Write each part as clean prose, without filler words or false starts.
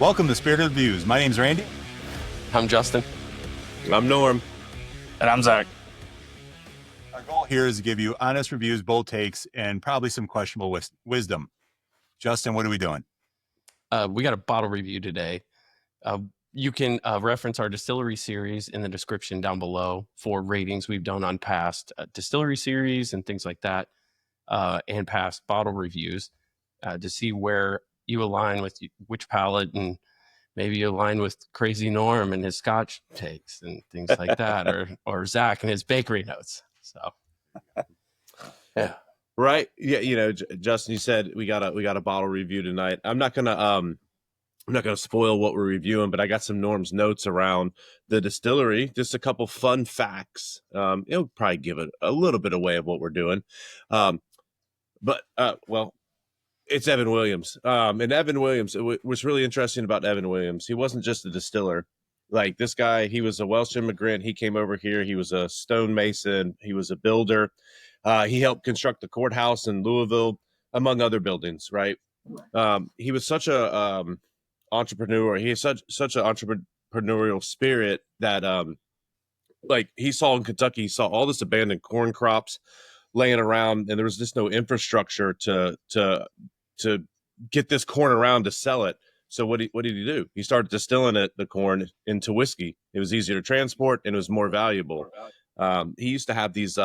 Welcome to Spirit of Views. My name's Randy. I'm Justin. I'm Norm. And I'm Zach. Our goal here is to give you honest reviews, bold takes, and probably some questionable wisdom. Justin, what are we doing? We got a bottle review today. You can reference our distillery series in the description down below for ratings we've done on past distillery series and things like that, and past bottle reviews to see where you align with which palate, and maybe you align with Crazy Norm and his Scotch takes and things like that, or Zach and his bakery notes. So, yeah, right. Yeah, Justin, you said we got a bottle review tonight. I'm not gonna spoil what we're reviewing, but I got some Norm's notes around the distillery. Just a couple fun facts. It'll probably give it a little bit away of what we're doing. Well, it's Evan Williams. And Evan Williams, what's really interesting about Evan Williams, he wasn't just a distiller. Like this guy, he was a Welsh immigrant. He came over here. He was a stonemason. He was a builder. He helped construct the courthouse in Louisville, among other buildings, right? He was such a entrepreneur. He has such an entrepreneurial spirit that like he saw in Kentucky, he saw all this abandoned corn crops laying around, and there was just no infrastructure to get this corn around to sell it. So what did he do? He started distilling the corn into whiskey. It was easier to transport and it was more valuable. He used to have these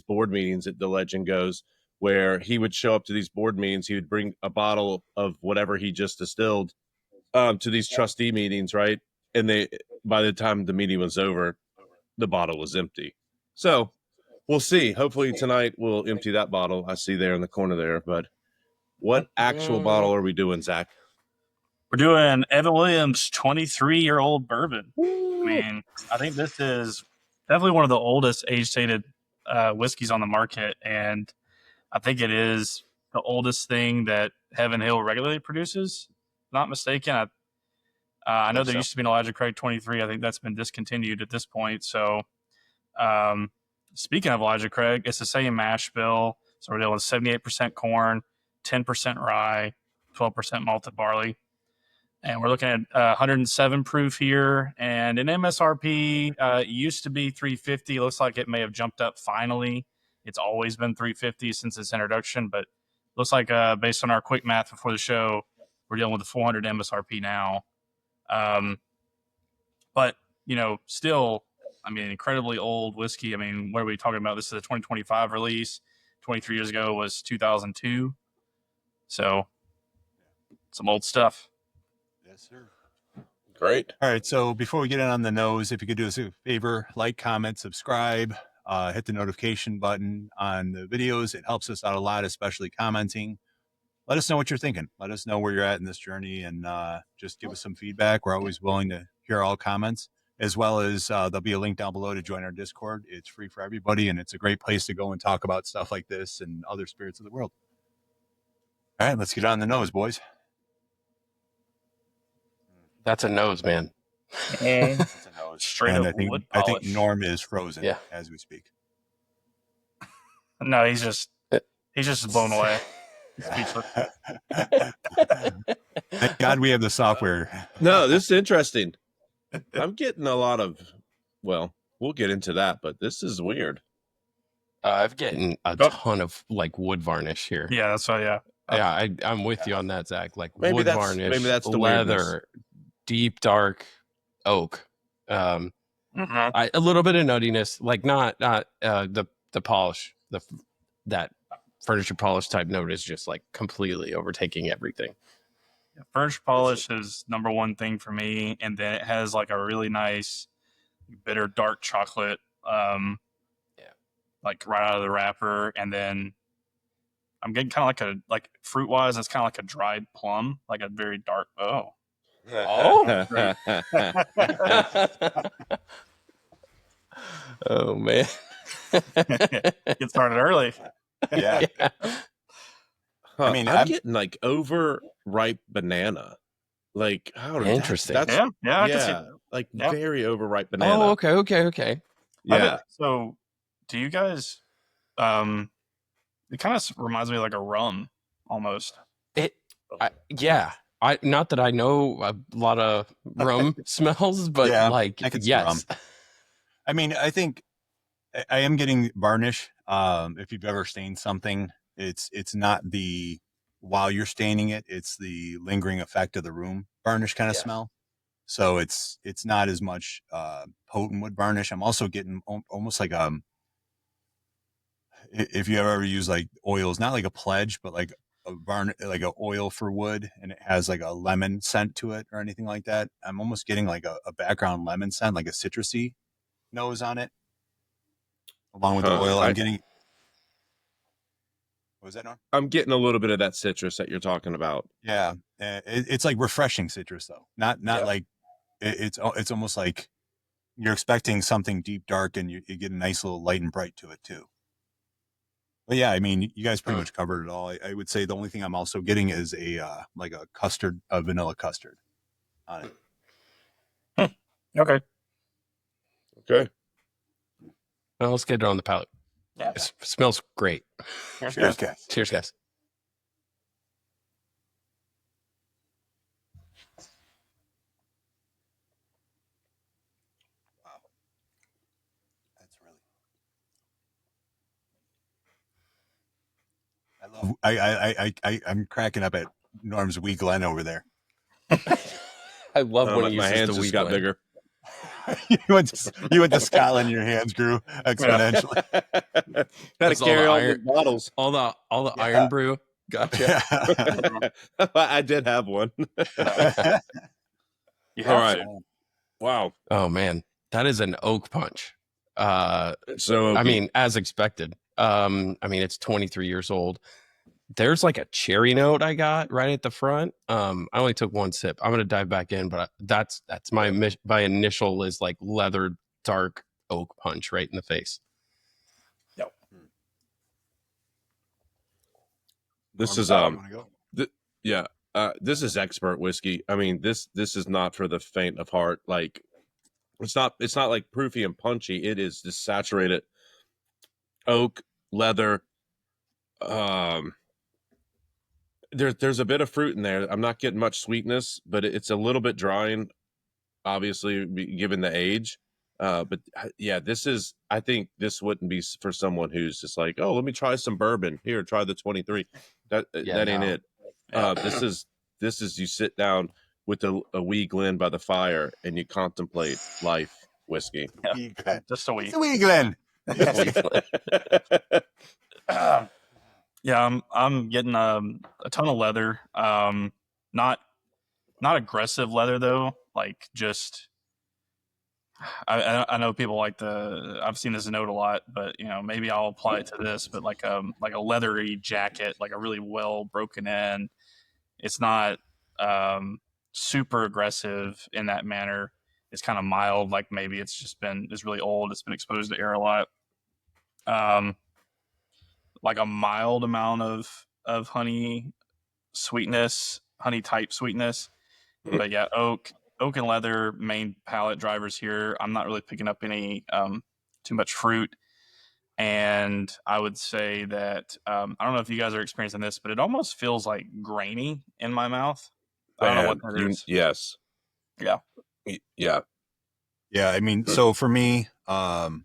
board meetings, the legend goes, where he would show up to these board meetings. He would bring a bottle of whatever he just distilled to these trustee meetings, right? And by the time the meeting was over, the bottle was empty. So we'll see. Hopefully tonight we'll empty that bottle I see there in the corner there. But what actual bottle are we doing, Zach? We're doing Evan Williams 23-year-old bourbon. I mean, I think this is definitely one of the oldest age-stated whiskeys on the market, and I think it is the oldest thing that Heaven Hill regularly produces. Not mistaken. I know there used to be an Elijah Craig 23. I think that's been discontinued at this point. So, speaking of Elijah Craig, it's the same mash bill. So we're dealing with 78% corn, 10% rye, 12% malted barley. And we're looking at 107 proof here. And an MSRP used to be $350. Looks like it may have jumped up finally. It's always been $350 since its introduction. But looks like based on our quick math before the show, we're dealing with a $400 MSRP now. But, still, I mean, incredibly old whiskey. I mean, what are we talking about? This is a 2025 release. 23 years ago was 2002. So, some old stuff. Yes, sir. Great. All right. So before we get in on the nose, if you could do us a favor, like, comment, subscribe, hit the notification button on the videos. It helps us out a lot, especially commenting. Let us know what you're thinking. Let us know where you're at in this journey, and just give us some feedback. We're always willing to hear all comments, as well as there'll be a link down below to join our Discord. It's free for everybody, and it's a great place to go and talk about stuff like this and other spirits of the world. All right, let's get on the nose, boys. that's a nose, man. That's a nose. Straight And up wood I think polish. Norm is frozen as we speak. No, he's just blown away. Speechless. Thank God we have the software. No, this is interesting. I'm getting a lot of, well, we'll get into that, but this is weird. I've getting a ton of like wood varnish here. Yeah, that's why. Yeah. Yeah, I'm with you on that, Zach. Like Maybe wood that's- varnish, maybe that's the leather, deep dark oak. Mm-hmm. A little bit of nuttiness, like not the polish, that furniture polish type note is just like completely overtaking everything. Yeah, furniture polish is number one thing for me, and then it has like a really nice bitter dark chocolate, like right out of the wrapper, and then I'm getting kind of like fruit wise, it's kind of like a dried plum, like a very dark. Oh, Oh man, get started early. Yeah. I mean, I'm I'm- getting like overripe banana. Like, how did Interesting. That's, Yeah, I can see that. like Yeah. very overripe banana. Oh, okay. Yeah. So, do you guys? It kind of reminds me of like a rum almost. Yeah, I not that I know a lot of rum smells, but Yeah, like I could see rum. yes. I mean, I think I am getting varnish. If you've ever stained something, it's not the while you're staining it, it's the lingering effect of the room varnish kind of Yeah. smell. So it's not as much potent wood varnish. I'm also getting almost like if you ever use like oils, not like a pledge, but like a varnish, like a oil for wood, and it has like a lemon scent to it or anything like that. I'm almost getting like a background lemon scent, like a citrusy nose on it, along with the Huh. oil. I'm getting. What was that, Norm? I'm getting a little bit of that citrus that you're talking about. Yeah, it's like refreshing citrus though. Not Yeah. like it's almost like you're expecting something deep, dark, and you get a nice little light and bright to it too. But yeah, I mean, you guys pretty much covered it all. I would say the only thing I'm also getting is a like a custard, a vanilla custard on it. Okay. Okay. Well, let's get it on the palate. Yeah. It smells great. Cheers, guys. Cheers, guys. Wow, that's really. I'm cracking up at Norm's wee Glen over there. I love when he my uses hands the just weak got blend. bigger. you went to Scotland, your hands grew exponentially. Had to That's all carry the all iron- the bottles. All the Yeah. iron brew. Gotcha. Yeah. I did have one. You All have right. to. Wow. Oh man, that is an oak punch. So I mean, as expected. I mean, it's 23 years old. There's like a cherry note I got right at the front. I only took one sip. I'm gonna dive back in, but that's my initial is like leather dark oak punch right in the face. Yep. this is yeah. This is expert whiskey. I mean, this is not for the faint of heart. Like it's not like proofy and punchy. It is just saturated oak, leather. There's a bit of fruit in there. I'm not getting much sweetness, but it's a little bit drying, obviously given the age. But yeah, I think this wouldn't be for someone who's just like, oh, let me try some bourbon. Here, try the 23. That ain't it. This is you sit down with a wee Glen by the fire and you contemplate life whiskey. Wee Glen. Just a week. It's a wee Glen. Yeah, I'm getting a ton of leather. Not aggressive leather though. Like just, I know people like I've seen this note a lot, but maybe I'll apply it to this. But like a leathery jacket, like a really well broken in. It's not super aggressive in that manner. It's kind of mild. Like maybe it's really old. It's been exposed to air a lot. Like a mild amount of honey sweetness, honey type sweetness. But yeah, oak and leather main palate drivers here. I'm not really picking up any too much fruit. And I would say that I don't know if you guys are experiencing this, but it almost feels like grainy in my mouth. I don't know what that is. Yes. Yeah. Yeah. Yeah, I mean, so for me, you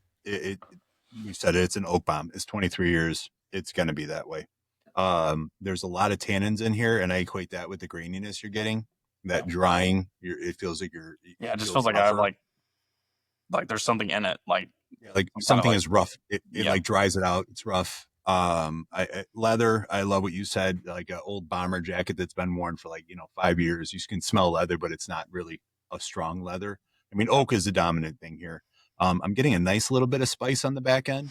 said it's an oak bomb. It's 23 years. It's going to be that way. There's a lot of tannins in here, and I equate that with the graininess you're getting. That drying, it feels like you're. Yeah, it just feels like I have like there's something in it. Like something is rough. It Yeah. like dries it out. It's rough. Leather. I love what you said. Like an old bomber jacket that's been worn for 5 years. You can smell leather, but it's not really a strong leather. I mean, oak is the dominant thing here. I'm getting a nice little bit of spice on the back end.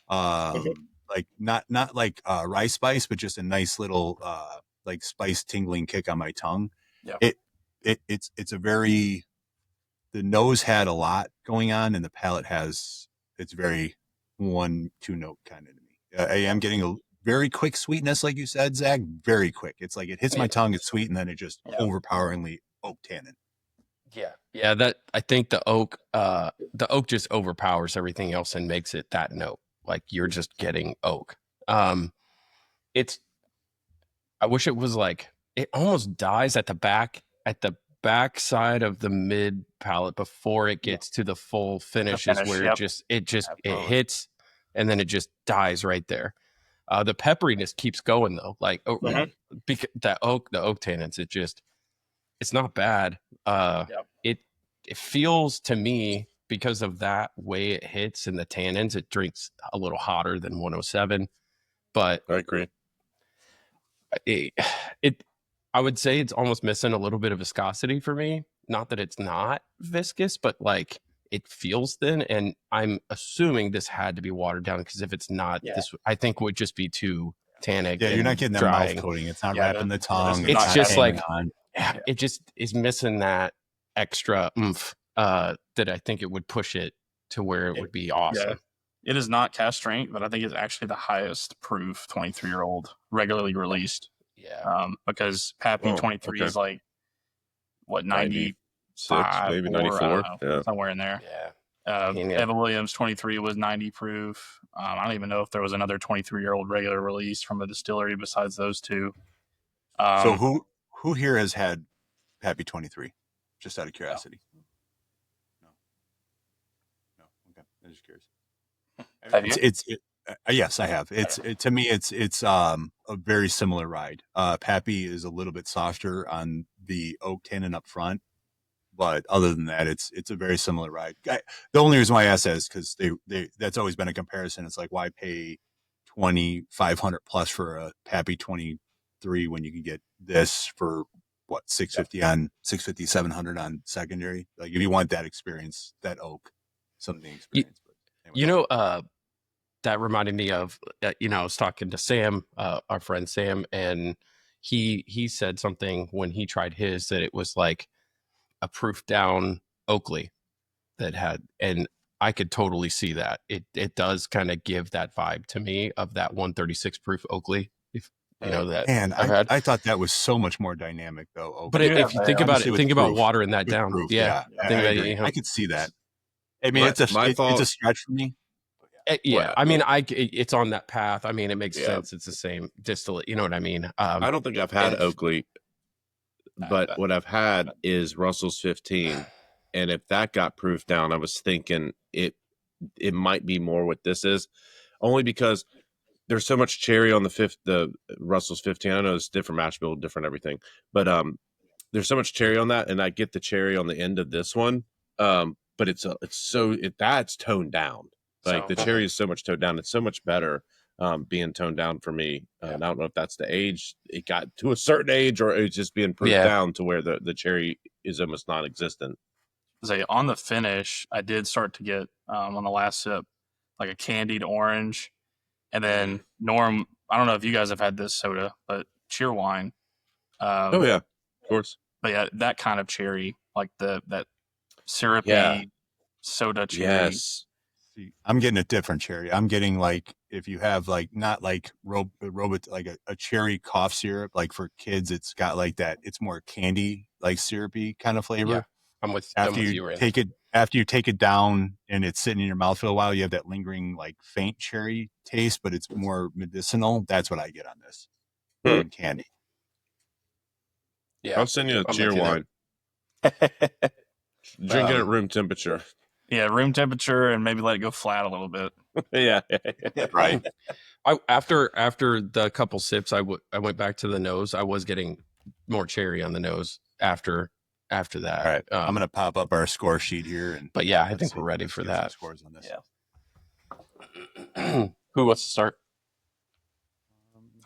Like not like rye spice, but just a nice little like spice tingling kick on my tongue. Yeah. It's a very, the nose had a lot going on, and the palate it's very 1-2 note kind of to me. I am getting a very quick sweetness, like you said, Zach. Very quick. It's like it hits my tongue, it's sweet, and then it just overpoweringly oak tannin. Yeah. That I think the oak just overpowers everything else and makes it that note. Like you're just getting oak. I wish it was like it almost dies at the back side of the mid palate before it gets to the full finish, is where yep. it Absolutely. hits, and then it just dies right there. The pepperiness keeps going though, like because the oak tannins, it's not bad. Yep. It feels to me, because of that way it hits and the tannins, it drinks a little hotter than 107, but I agree. it I would say it's almost missing a little bit of viscosity for me. Not that it's not viscous, but like it feels thin, and I'm assuming this had to be watered down, because if it's not, this I think would just be too tannic. Yeah, you're not and getting that drying. mouth coating. It's not Yeah, wrapping the tongue. It's not just hanging like on. it just is missing that extra oomph that I think it would push it to where it would be awesome. It is not cask strength, but I think it's actually the highest proof 23-year-old regularly released. Yeah. Because Pappy 23 is like what 95, maybe 94, 94, somewhere in there. Evan Williams 23 was 90 proof. I don't even know if there was another 23-year-old regular release from a distillery besides those two. So who here has had Pappy 23? Just out of curiosity. No. Okay. I'm just curious. Have you? Yes, I have. To me, it's a very similar ride. Pappy is a little bit softer on the oak tannin up front, but other than that, it's a very similar ride. The only reason why I ask that is because that's always been a comparison. It's like, why pay $2,500 plus for a Pappy 23 when you can get this for what, $650 $700 on secondary? Like, if you want that experience, that oak, something experience. But anyway. That reminded me of, I was talking to Sam, our friend Sam, and he said something when he tried his, that it was like a proof down Oakley that had, and I could totally see that. It does kind of give that vibe to me of that 136 proof Oakley. If you know that. And I thought that was so much more dynamic though. Oakley. But if you think about it, think about watering that down. Proof, yeah. I agree. I could see that. I mean, it's a stretch for me. Yeah, I mean, it's on that path. I mean, it makes sense. It's the same distillate. You know what I mean? I don't think I've had Oakley, but what I've had is Russell's 15. And if that got proof down, I was thinking it might be more what this is, only because there's so much cherry on the Russell's 15. I know it's different mash bill, different everything, but there's so much cherry on that, and I get the cherry on the end of this one. But that's toned down. Like the cherry is so much toned down. It's so much better being toned down for me. I don't know if that's the age. It got to a certain age, or it's just being proofed down to where the cherry is almost non-existent. Say on the finish, I did start to get on the last sip like a candied orange, and then Norm. I don't know if you guys have had this soda, but Cheerwine. Oh yeah, of course. But yeah, that kind of cherry, like that syrupy soda cherry. Yes. I'm getting a different cherry. I'm getting like, if you have like, not like like a cherry cough syrup, like for kids, it's got like that. It's more candy, like syrupy kind of flavor. Yeah, I'm with you. After you take it down and it's sitting in your mouth for a while, you have that lingering like faint cherry taste, but it's more medicinal. That's what I get on this. Candy. Yeah, I'll send you a Cheerwine. Drink it at room temperature. Yeah, room temperature, and maybe let it go flat a little bit. Yeah, right. After the couple sips, I went back to the nose. I was getting more cherry on the nose after that. All right, I'm gonna pop up our score sheet here, but yeah, I think we're ready for that. Scores on this. Yeah. Who wants to start?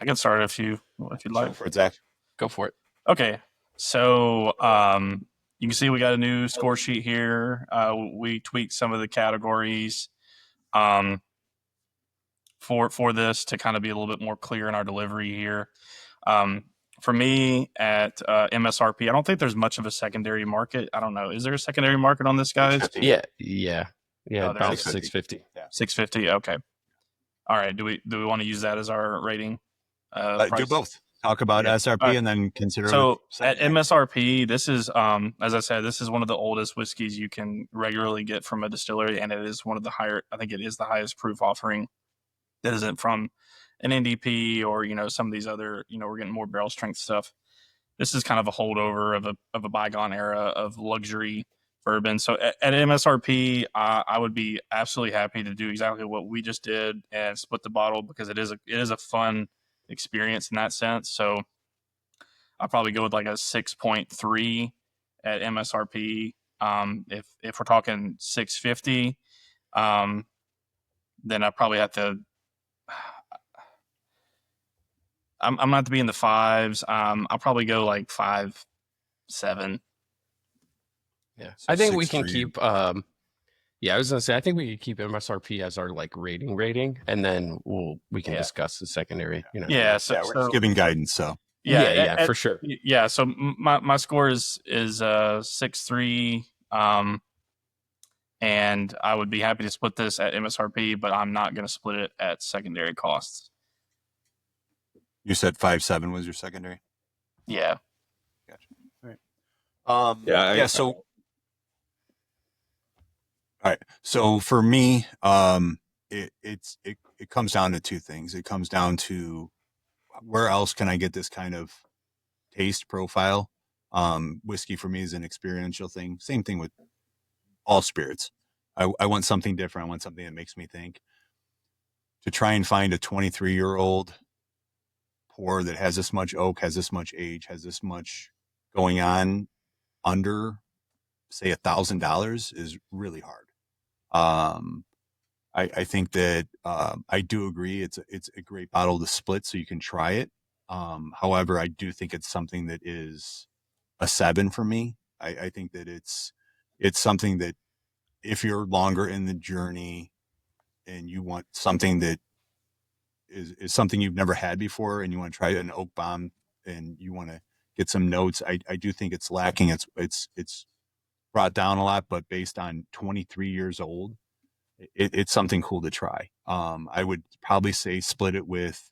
I can start if you'd like. Go for it, Zach. Go for it. Okay, so you can see we got a new score sheet here. We tweaked some of the categories for this to kind of be a little bit more clear in our delivery here. For me, at MSRP, I don't think there's much of a secondary market. I don't know. Is there a secondary market on this, guys? Yeah. About 650. Yeah. 650. Okay. All right. Do we want to use that as our rating? Do both. Talk about SRP and then consider. So at MSRP, this is, as I said, this is one of the oldest whiskeys you can regularly get from a distillery, and it is one of the higher. I think it is the highest proof offering that isn't from an NDP or some of these other. We're getting more barrel strength stuff. this is kind of a holdover of a bygone era of luxury bourbon. So at MSRP, I would be absolutely happy to do exactly what we just did and split the bottle, because it is a fun experience in that sense. So I'll probably go with like a 6.3 at MSRP. If we're talking 650, then I probably have to. I'm gonna have to be in the fives. I'll probably go like 5.7. Yeah, So I think we 6 can for you. keep. Yeah, I was gonna say I think we could keep MSRP as our like rating, and then we can Yeah. discuss the secondary. You know. Yeah. So, Yeah, we're just giving guidance. So Yeah, for sure. Yeah. So my score is 6.3. And I would be happy to split this at MSRP, but I'm not going to split it at secondary costs. you said 5.7 was your secondary. Yeah. Gotcha. All right. Yeah. So, all right. So for me, it comes down to two things. It comes down to where else can I get this kind of taste profile? Whiskey for me is an experiential thing. Same thing with all spirits. I want something different. I want something that makes me think. To try and find a 23-year-old pour that has this much oak, has this much age, has this much going on under, say, $1,000 is really hard. I think that I do agree it's a great bottle to split so you can try it. However, I do think it's something that is a 7 for me. I think that it's something that if you're longer in the journey and you want something that is something you've never had before and you want to try an oak bomb and you want to get some notes, I do think it's lacking. It's brought down a lot, but based on 23 years old, it's something cool to try. I would probably say split it with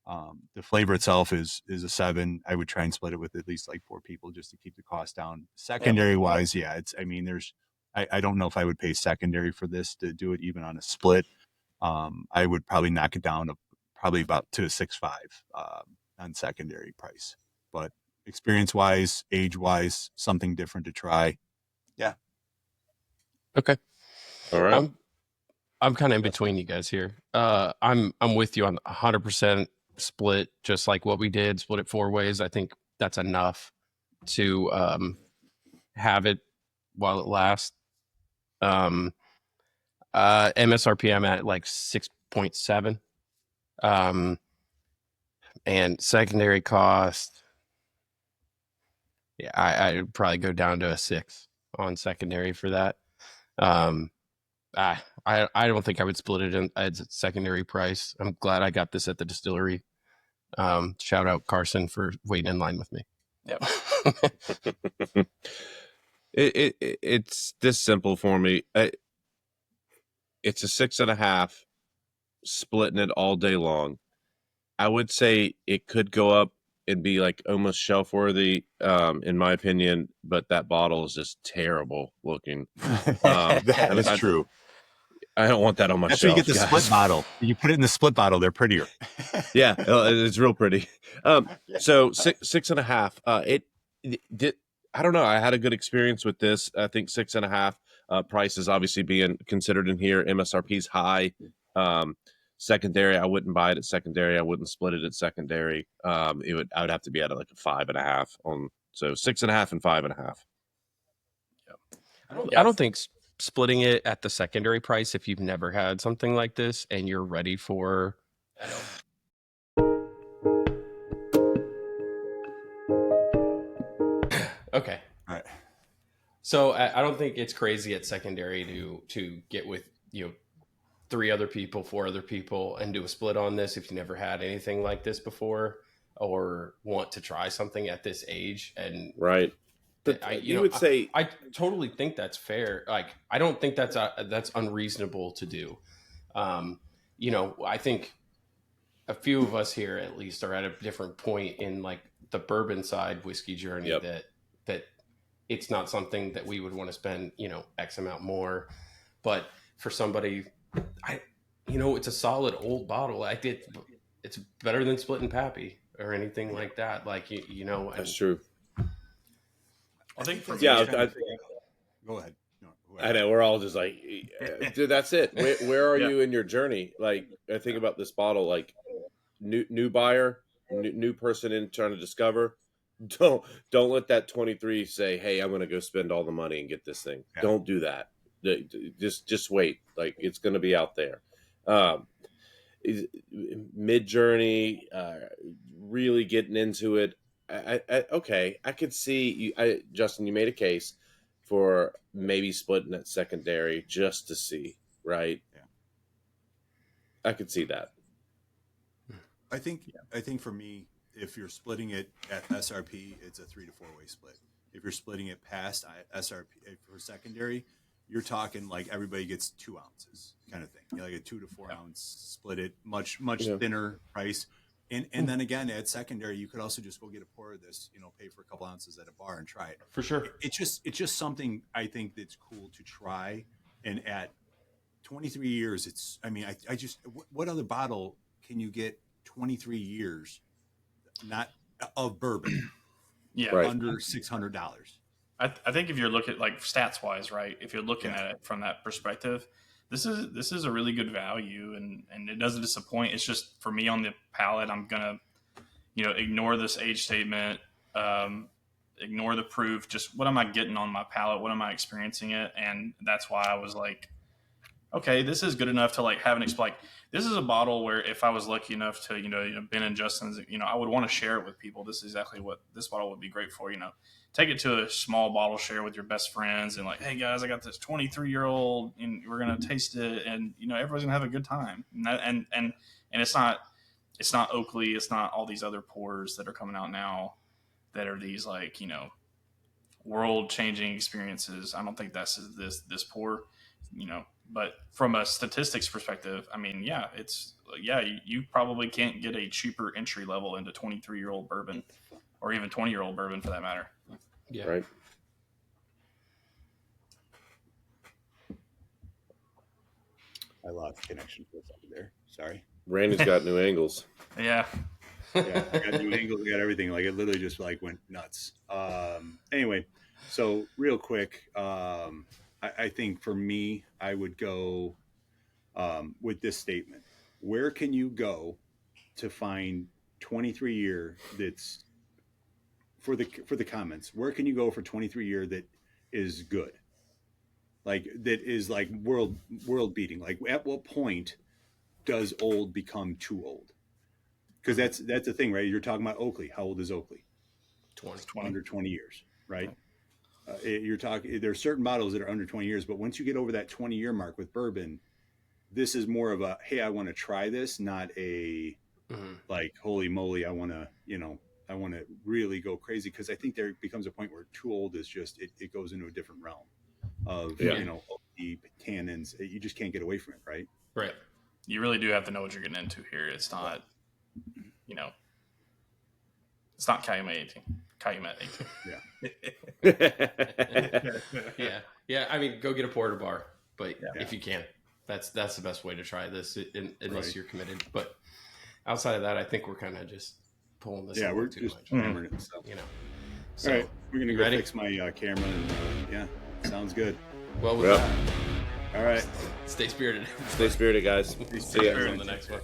the flavor itself is a 7. I would try and split it with at least like 4 people just to keep the cost down. Secondary wise, yeah, I don't know if I would pay secondary for this to do it even on a split. I would probably knock it down to probably about to a 6.5 on secondary price. But experience wise, age wise, something different to try. Yeah. Okay. All right. I'm kind of in between you guys here. I'm with you on 100% split, just like what we did, split it 4 ways. I think that's enough to have it while it lasts. MSRP I'm at like 6.7. And secondary cost, yeah, I'd probably go down to a 6 on secondary for that. I don't think I would split it in at secondary price. I'm glad I got this at the distillery. Shout out Carson for waiting in line with me. Yep. It's this simple for me. It's a 6.5, splitting it all day long. I would say it could go up and be like almost shelf worthy, in my opinion, but that bottle is just terrible looking. That is true. I don't want that on my That's shelf. why you get the split bottle. You put it in the split bottle, they're prettier. Yeah, it's real pretty. So 6.5. It did. I don't know. I had a good experience with this. I think 6.5. Price is obviously being considered in here. MSRP is high. Secondary, I wouldn't buy it at secondary. I wouldn't split it at secondary. I would have to be at like a 5.5 on. So 6.5 and 5.5. I don't think splitting it at the secondary price, if you've never had something like this and you're ready for. Okay. All right. So I don't think it's crazy at secondary to get with 3 other people, 4 other people, and do a split on this if you never had anything like this before or want to try something at this age. And right. But I totally think that's fair. Like, I don't think that's unreasonable to do. I think a few of us here at least are at a different point in like the bourbon side whiskey journey that it's not something that we would want to spend, X amount more. But for somebody, it's a solid old bottle. It's better than splitting Pappy. or anything like that. Like you know, That's true. I think for Yeah, me, go ahead. No, I know we're all just like, dude, that's it. Where are Yeah. you in your journey? Like, I think about this bottle, like new buyer, new person in trying to discover. Don't let that 23 say, "Hey, I'm going to go spend all the money and get this thing." Yeah. Don't do that. Just wait. Like, it's going to be out there. Um, Mid journey, really getting into it. Okay, I could see you. Justin, you made a case for maybe splitting that secondary just to see, right? Yeah. I could see that. I think for me, if you're splitting it at SRP, it's a 3 to 4 way split. If you're splitting it past SRP for secondary, you're talking like everybody gets 2 ounces kind of thing. You know, like a 2 to 4 ounce split it, much Yeah. thinner price. And then again, at secondary, you could also just go get a pour of this, you know, pay for a couple ounces at a bar and try it. for sure. It's just something I think that's cool to try. And at 23 years, it's, I mean, I just, what other bottle can you get 23 years, not of bourbon, yeah, Right. under $600? I think if you're looking like stats wise, right? If you're looking Yeah. at it from that perspective, this is a really good value, and it doesn't disappoint. It's just for me on the palate, I'm gonna, ignore this age statement, ignore the proof. Just what am I getting on my palate? What am I experiencing it? And that's why I was like, okay, this is good enough to like have an like. This is a bottle where if I was lucky enough to Ben and Justin's, I would want to share it with people. This is exactly what this bottle would be great for. Take it to a small bottle share with your best friends and like, hey guys, I got this 23-year-old and we're gonna taste it, and everybody's gonna have a good time. And it's not Oakley, it's not all these other pours that are coming out now that are these like world changing experiences. I don't think that's this pour, But from a statistics perspective, I mean, you probably can't get a cheaper entry level into 23-year-old bourbon, or even 20-year-old bourbon for that matter. Yeah. Right. I lost connection for a second there. Sorry. Randy's got new angles. Yeah. Yeah, I got new angles, I got everything. Like it literally just like went nuts. Anyway, so real quick, I think for me, I would go with this statement. Where can you go to find 23 year that's for the comments? Where can you go for 23 year that is good? Like that is like world beating. Like at what point does old become too old? Because that's the thing, right? You're talking about Oakley. How old is Oakley? 20. Under 20 years, right? You're talking. There's certain bottles that are under 20 years, but once you get over that 20-year mark with bourbon, this is more of a, hey, I want to try this, not a like, holy moly, I want to really go crazy. Because I think there becomes a point where too old is just it goes into a different realm of the tannins. You just can't get away from it, right? Right. You really do have to know what you're getting into here. It's not, it's not Calumet 18. Yeah. Yeah. I mean, go get a porter bar, but Yeah. if you can, that's the best way to try this, unless you're committed. But outside of that, I think we're kind of just pulling this. Yeah, we're too just much. hammering it. So. So, all right, we're gonna go ready? fix my camera. And, yeah, sounds good. Well, with Yep. that, All right, stay spirited. Stay spirited, guys. See ya. On the next one.